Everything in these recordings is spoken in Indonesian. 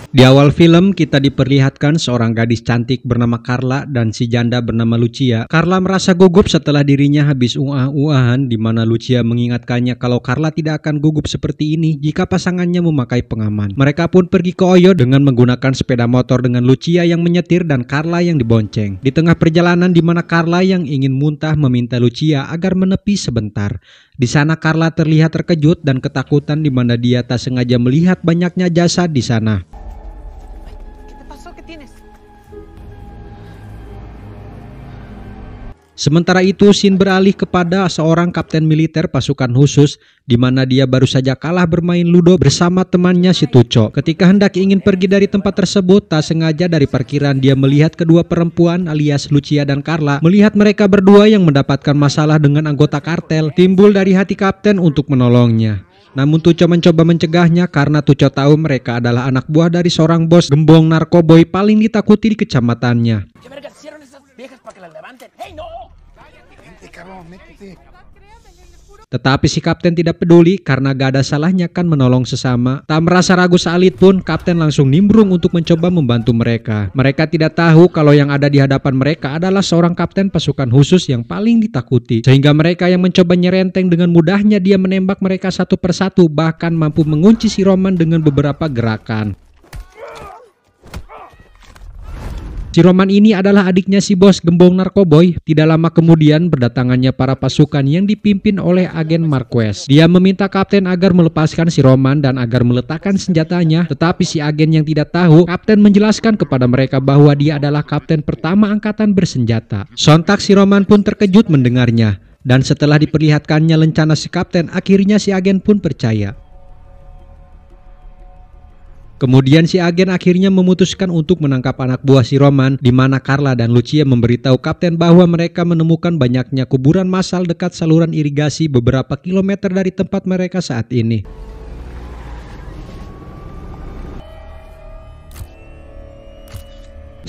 Di awal film, kita diperlihatkan seorang gadis cantik bernama Carla dan si janda bernama Lucia. Carla merasa gugup setelah dirinya habis uah-uahan, di mana Lucia mengingatkannya kalau Carla tidak akan gugup seperti ini jika pasangannya memakai pengaman. Mereka pun pergi ke Oyo dengan menggunakan sepeda motor dengan Lucia yang menyetir dan Carla yang dibonceng. Di tengah perjalanan di mana Carla yang ingin muntah meminta Lucia agar menepi sebentar. Di sana Carla terlihat terkejut dan ketakutan di mana dia tak sengaja melihat banyaknya jasad di sana. Sementara itu, scene beralih kepada seorang kapten militer pasukan khusus, di mana dia baru saja kalah bermain ludo bersama temannya si Tuco. Ketika hendak ingin pergi dari tempat tersebut, tak sengaja dari parkiran dia melihat kedua perempuan alias Lucia dan Carla. Melihat mereka berdua yang mendapatkan masalah dengan anggota kartel, timbul dari hati kapten untuk menolongnya. Namun Tuco mencoba mencegahnya karena Tuco tahu mereka adalah anak buah dari seorang bos gembong narkoboy paling ditakuti di kecamatannya. Tetapi si kapten tidak peduli karena gak ada salahnya kan menolong sesama. Tak merasa ragu salit pun, kapten langsung nimbrung untuk mencoba membantu mereka. Mereka tidak tahu kalau yang ada di hadapan mereka adalah seorang kapten pasukan khusus yang paling ditakuti. Sehingga mereka yang mencoba nyerenteng dengan mudahnya dia menembak mereka satu persatu, bahkan mampu mengunci si Roman dengan beberapa gerakan. Si Roman ini adalah adiknya si bos gembong narkoboy. Tidak lama kemudian berdatangannya para pasukan yang dipimpin oleh agen Marquez. Dia meminta kapten agar melepaskan si Roman dan agar meletakkan senjatanya. Tetapi si agen yang tidak tahu, kapten menjelaskan kepada mereka bahwa dia adalah kapten pertama angkatan bersenjata. Sontak si Roman pun terkejut mendengarnya. Dan setelah diperlihatkannya lencana si kapten, akhirnya si agen pun percaya. Kemudian si agen akhirnya memutuskan untuk menangkap anak buah si Roman, di mana Carla dan Lucia memberitahu kapten bahwa mereka menemukan banyaknya kuburan massal dekat saluran irigasi beberapa kilometer dari tempat mereka saat ini.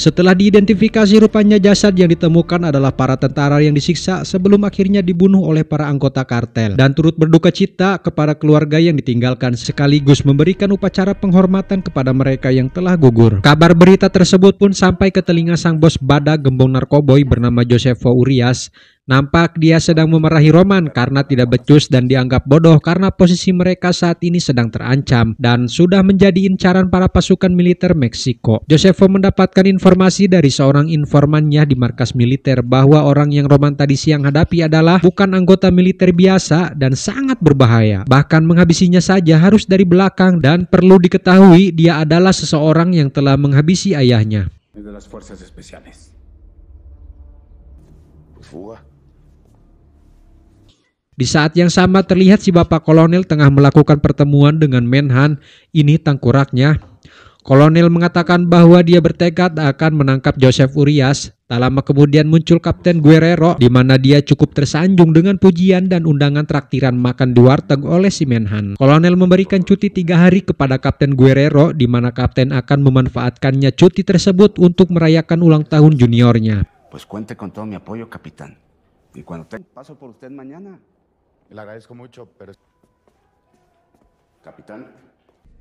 Setelah diidentifikasi, rupanya jasad yang ditemukan adalah para tentara yang disiksa sebelum akhirnya dibunuh oleh para anggota kartel, dan turut berduka cita kepada keluarga yang ditinggalkan sekaligus memberikan upacara penghormatan kepada mereka yang telah gugur. Kabar berita tersebut pun sampai ke telinga sang bos badak gembong narkoboy bernama Josefo Urias. Nampak dia sedang memarahi Roman karena tidak becus dan dianggap bodoh karena posisi mereka saat ini sedang terancam dan sudah menjadi incaran para pasukan militer Meksiko. Josefo mendapatkan informasi dari seorang informannya di markas militer bahwa orang yang Roman tadi siang hadapi adalah bukan anggota militer biasa dan sangat berbahaya. Bahkan menghabisinya saja harus dari belakang, dan perlu diketahui dia adalah seseorang yang telah menghabisi ayahnya. Di saat yang sama terlihat si bapak kolonel tengah melakukan pertemuan dengan Menhan, ini tengkoraknya. Kolonel mengatakan bahwa dia bertekad akan menangkap Joseph Urias. Tak lama kemudian muncul Kapten Guerrero, di mana dia cukup tersanjung dengan pujian dan undangan traktiran makan di warteg oleh si Menhan. Kolonel memberikan cuti 3 hari kepada Kapten Guerrero, di mana Kapten akan memanfaatkannya cuti tersebut untuk merayakan ulang tahun juniornya. Pues cuente con todo mi apoyo, capitán. Y cuando paso por usted mañana. Le agradezco mucho, pero... Capitán.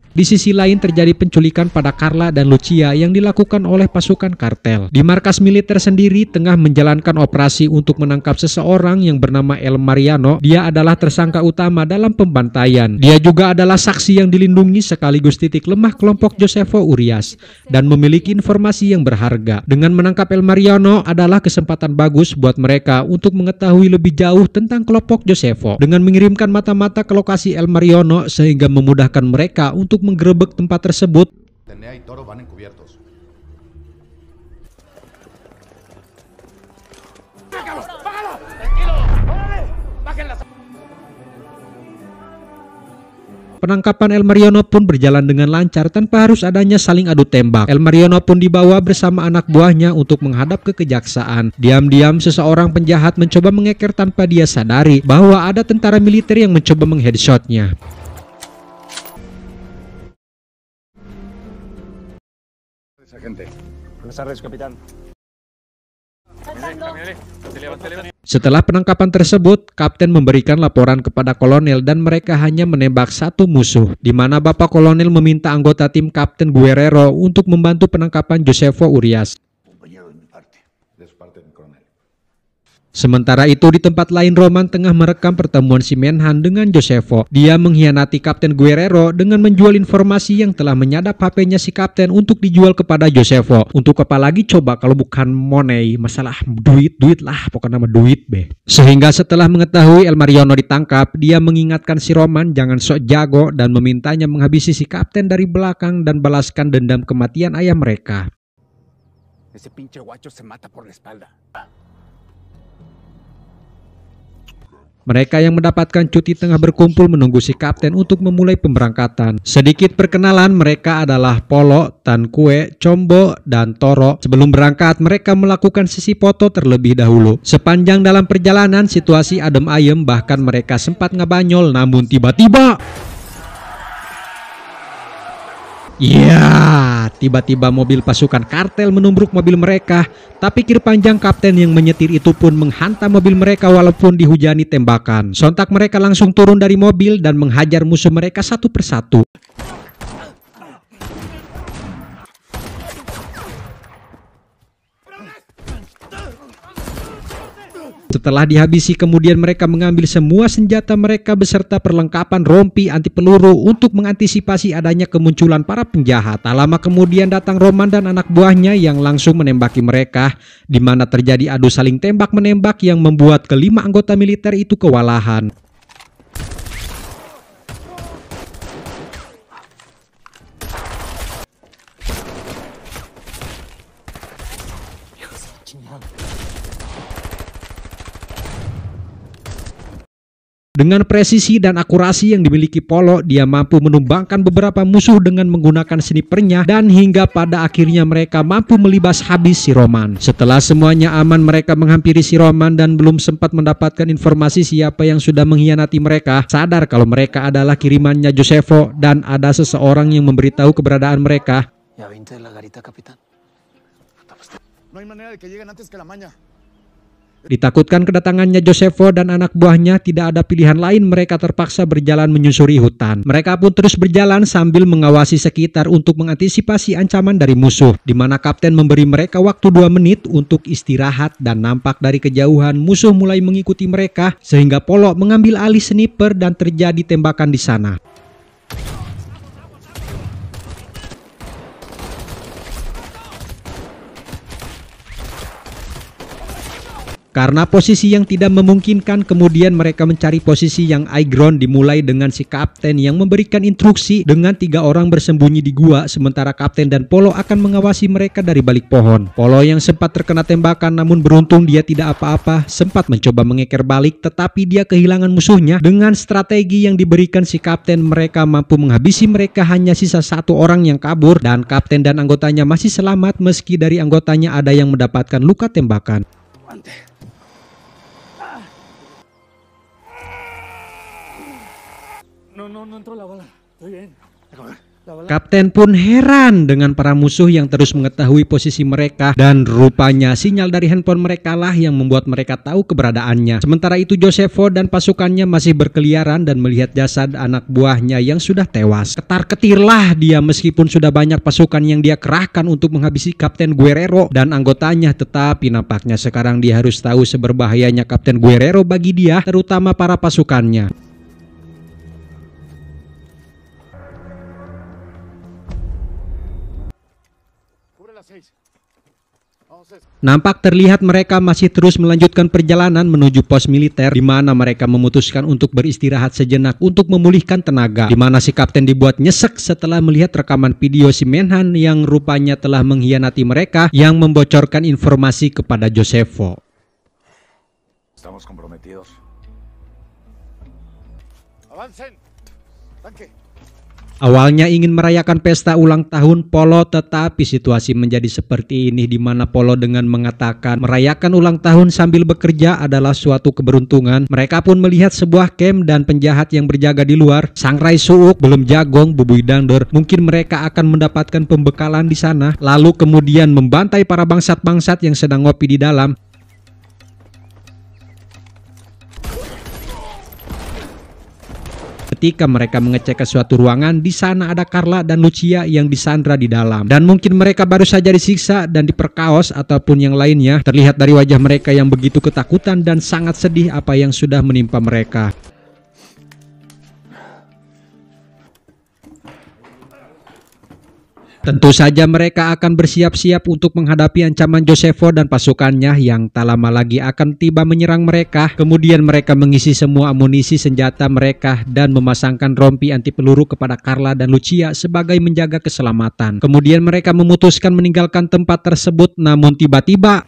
Di sisi lain terjadi penculikan pada Carla dan Lucia yang dilakukan oleh pasukan kartel. Di markas militer sendiri tengah menjalankan operasi untuk menangkap seseorang yang bernama El Mariano. Dia adalah tersangka utama dalam pembantaian. Dia juga adalah saksi yang dilindungi sekaligus titik lemah kelompok Josefo Urias dan memiliki informasi yang berharga. Dengan menangkap El Mariano adalah kesempatan bagus buat mereka untuk mengetahui lebih jauh tentang kelompok Josefo dengan mengirimkan mata-mata ke lokasi El Mariano sehingga memudahkan mereka untuk menggerebek tempat tersebut. Penangkapan El Mariano pun berjalan dengan lancar tanpa harus adanya saling adu tembak. El Mariano pun dibawa bersama anak buahnya untuk menghadap ke kejaksaan. Diam-diam seseorang penjahat mencoba mengeker tanpa dia sadari bahwa ada tentara militer yang mencoba mengheadshotnya. Buenas tardes, capitán. Setelah penangkapan tersebut, Kapten memberikan laporan kepada Kolonel dan mereka hanya menembak satu musuh, di mana Bapak Kolonel meminta anggota tim Kapten Guerrero untuk membantu penangkapan Josefo Urias. Compañero de mi parte. de su parte, mi coronel. Sementara itu di tempat lain Roman tengah merekam pertemuan si Menhan dengan Josefo. Dia mengkhianati Kapten Guerrero dengan menjual informasi yang telah menyadap HP-nya si Kapten untuk dijual kepada Josefo. Untuk apa lagi coba kalau bukan money, masalah duit lah, pokoknya nama duit be. Sehingga setelah mengetahui El Mariono ditangkap, dia mengingatkan si Roman jangan sok jago dan memintanya menghabisi si Kapten dari belakang dan balaskan dendam kematian ayah mereka. Ese pinche guacho se mata por la espalda. Mereka yang mendapatkan cuti tengah berkumpul menunggu si Kapten untuk memulai pemberangkatan. Sedikit perkenalan, mereka adalah Polo, Tan Kue, Combo, dan Toro. Sebelum berangkat, mereka melakukan sesi foto terlebih dahulu. Sepanjang dalam perjalanan, situasi adem ayem, bahkan mereka sempat ngabanyol, namun tiba-tiba... Ya, tiba-tiba mobil pasukan kartel menumbruk mobil mereka, tapi kir panjang Kapten yang menyetir itu pun menghantam mobil mereka walaupun dihujani tembakan. Sontak mereka langsung turun dari mobil dan menghajar musuh mereka satu persatu. Setelah dihabisi, kemudian mereka mengambil semua senjata mereka beserta perlengkapan rompi anti peluru untuk mengantisipasi adanya kemunculan para penjahat. Tak lama kemudian datang Roman dan anak buahnya yang langsung menembaki mereka, di mana terjadi adu saling tembak-menembak yang membuat kelima anggota militer itu kewalahan. Dengan presisi dan akurasi yang dimiliki Polo, dia mampu menumbangkan beberapa musuh dengan menggunakan snipernya dan hingga pada akhirnya mereka mampu melibas habis si Roman. Setelah semuanya aman, mereka menghampiri si Roman dan belum sempat mendapatkan informasi siapa yang sudah mengkhianati mereka. Sadar kalau mereka adalah kirimannya Josefo dan ada seseorang yang memberitahu keberadaan mereka. ¿Ya 20 de la garita, capitán? No hay manera de que lleguen antes que la maña. Ditakutkan kedatangannya Josefo dan anak buahnya, tidak ada pilihan lain, mereka terpaksa berjalan menyusuri hutan. Mereka pun terus berjalan sambil mengawasi sekitar untuk mengantisipasi ancaman dari musuh, di mana Kapten memberi mereka waktu 2 menit untuk istirahat dan nampak dari kejauhan musuh mulai mengikuti mereka sehingga Polo mengambil alih sniper dan terjadi tembakan di sana. Karena posisi yang tidak memungkinkan, kemudian mereka mencari posisi yang high ground, dimulai dengan si Kapten yang memberikan instruksi dengan 3 orang bersembunyi di gua, sementara Kapten dan Polo akan mengawasi mereka dari balik pohon. Polo yang sempat terkena tembakan namun beruntung dia tidak apa-apa, sempat mencoba mengeker balik tetapi dia kehilangan musuhnya. Dengan strategi yang diberikan si Kapten, mereka mampu menghabisi mereka, hanya sisa 1 orang yang kabur dan Kapten dan anggotanya masih selamat meski dari anggotanya ada yang mendapatkan luka tembakan. No entró la bala. Estoy bien. La bala. Kapten pun heran dengan para musuh yang terus mengetahui posisi mereka dan rupanya sinyal dari handphone mereka lah yang membuat mereka tahu keberadaannya. Sementara itu Josefo dan pasukannya masih berkeliaran dan melihat jasad anak buahnya yang sudah tewas. Ketar-ketirlah dia meskipun sudah banyak pasukan yang dia kerahkan untuk menghabisi Kapten Guerrero dan anggotanya, tetapi nampaknya sekarang dia harus tahu seberbahayanya Kapten Guerrero bagi dia, terutama para pasukannya. Nampak terlihat mereka masih terus melanjutkan perjalanan menuju pos militer, di mana mereka memutuskan untuk beristirahat sejenak untuk memulihkan tenaga. Di mana si Kapten dibuat nyesek setelah melihat rekaman video si Menhan yang rupanya telah mengkhianati mereka yang membocorkan informasi kepada Josefo. Estamos comprometidos. Avancen. Tanque. Awalnya ingin merayakan pesta ulang tahun Polo, tetapi situasi menjadi seperti ini di mana Polo dengan mengatakan merayakan ulang tahun sambil bekerja adalah suatu keberuntungan. Mereka pun melihat sebuah camp dan penjahat yang berjaga di luar. Sangrai Suuk, belum Jagong, Bubui Dangdor. Mungkin mereka akan mendapatkan pembekalan di sana, lalu kemudian membantai para bangsat-bangsat yang sedang ngopi di dalam. Ketika mereka mengecek ke suatu ruangan, di sana ada Carla dan Lucia yang disandra di dalam. Dan mungkin mereka baru saja disiksa dan diperkaos ataupun yang lainnya. Terlihat dari wajah mereka yang begitu ketakutan dan sangat sedih apa yang sudah menimpa mereka. Tentu saja mereka akan bersiap-siap untuk menghadapi ancaman Josefo dan pasukannya yang tak lama lagi akan tiba menyerang mereka. Kemudian mereka mengisi semua amunisi senjata mereka dan memasangkan rompi anti peluru kepada Carla dan Lucia sebagai menjaga keselamatan. Kemudian mereka memutuskan meninggalkan tempat tersebut, namun tiba-tiba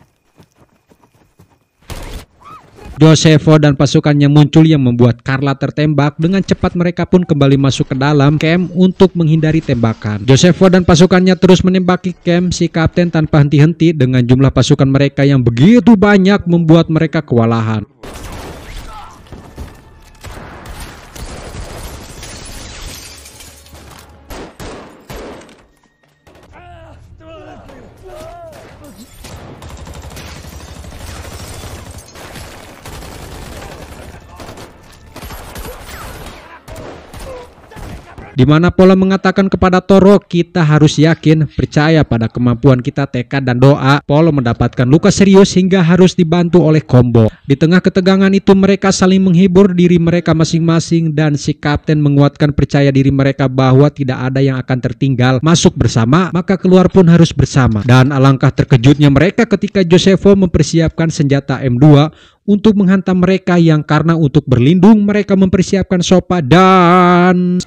Josefo dan pasukannya muncul yang membuat Carla tertembak. Dengan cepat mereka pun kembali masuk ke dalam camp untuk menghindari tembakan. Josefo dan pasukannya terus menembaki camp si kapten tanpa henti-henti dengan jumlah pasukan mereka yang begitu banyak membuat mereka kewalahan. Di mana Polo mengatakan kepada Toro, kita harus yakin, percaya pada kemampuan kita, tekad dan doa. Polo mendapatkan luka serius hingga harus dibantu oleh Combo. Di tengah ketegangan itu mereka saling menghibur diri mereka masing-masing dan si kapten menguatkan percaya diri mereka bahwa tidak ada yang akan tertinggal. Masuk bersama, maka keluar pun harus bersama. Dan alangkah terkejutnya mereka ketika Josefo mempersiapkan senjata M2 untuk menghantam mereka yang karena untuk berlindung mereka mempersiapkan sopa dan...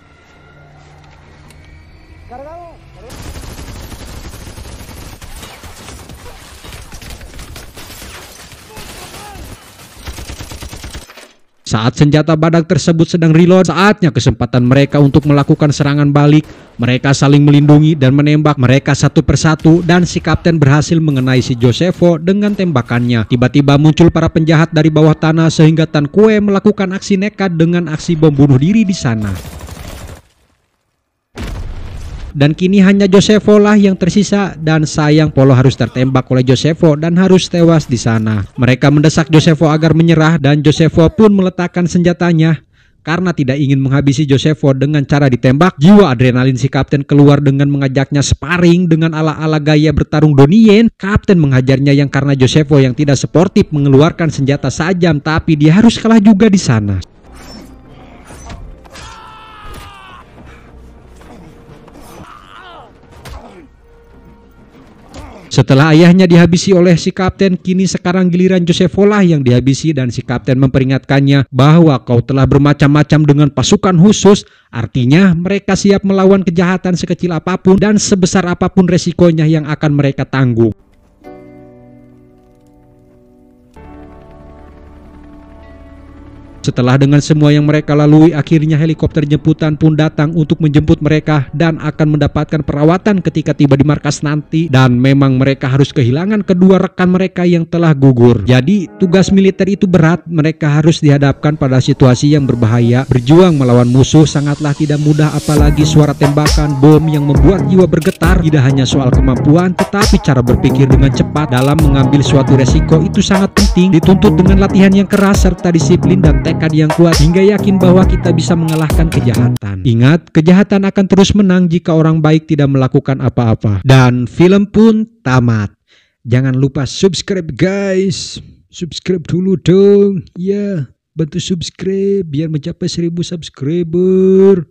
Saat senjata badak tersebut sedang reload, saatnya kesempatan mereka untuk melakukan serangan balik. Mereka saling melindungi dan menembak mereka satu persatu dan si kapten berhasil mengenai si Josefo dengan tembakannya. Tiba-tiba muncul para penjahat dari bawah tanah sehingga Tan Kue melakukan aksi nekat dengan aksi bom bunuh diri di sana. Dan kini hanya Josefo lah yang tersisa dan sayang Polo harus tertembak oleh Josefo dan harus tewas di sana. Mereka mendesak Josefo agar menyerah dan Josefo pun meletakkan senjatanya. Karena tidak ingin menghabisi Josefo dengan cara ditembak, jiwa adrenalin si kapten keluar dengan mengajaknya sparring dengan ala-ala gaya bertarung Donnie. Kapten menghajarnya yang karena Josefo yang tidak sportif mengeluarkan senjata sajam, tapi dia harus kalah juga di sana. Setelah ayahnya dihabisi oleh si kapten, kini sekarang giliran Josefo lah yang dihabisi dan si kapten memperingatkannya bahwa kau telah bermacam-macam dengan pasukan khusus, artinya mereka siap melawan kejahatan sekecil apapun dan sebesar apapun resikonya yang akan mereka tanggung. Setelah dengan semua yang mereka lalui, akhirnya helikopter jemputan pun datang untuk menjemput mereka dan akan mendapatkan perawatan ketika tiba di markas nanti. Dan memang mereka harus kehilangan kedua rekan mereka yang telah gugur. Jadi tugas militer itu berat, mereka harus dihadapkan pada situasi yang berbahaya. Berjuang melawan musuh sangatlah tidak mudah, apalagi suara tembakan bom yang membuat jiwa bergetar. Tidak hanya soal kemampuan, tetapi cara berpikir dengan cepat dalam mengambil suatu resiko itu sangat penting. Dituntut dengan latihan yang keras serta disiplin dan tekad yang kuat hingga yakin bahwa kita bisa mengalahkan kejahatan. Ingat, kejahatan akan terus menang jika orang baik tidak melakukan apa-apa. Dan film pun tamat. Jangan lupa subscribe guys. Subscribe dulu dong. Ya, bantu subscribe biar mencapai 1000 subscriber.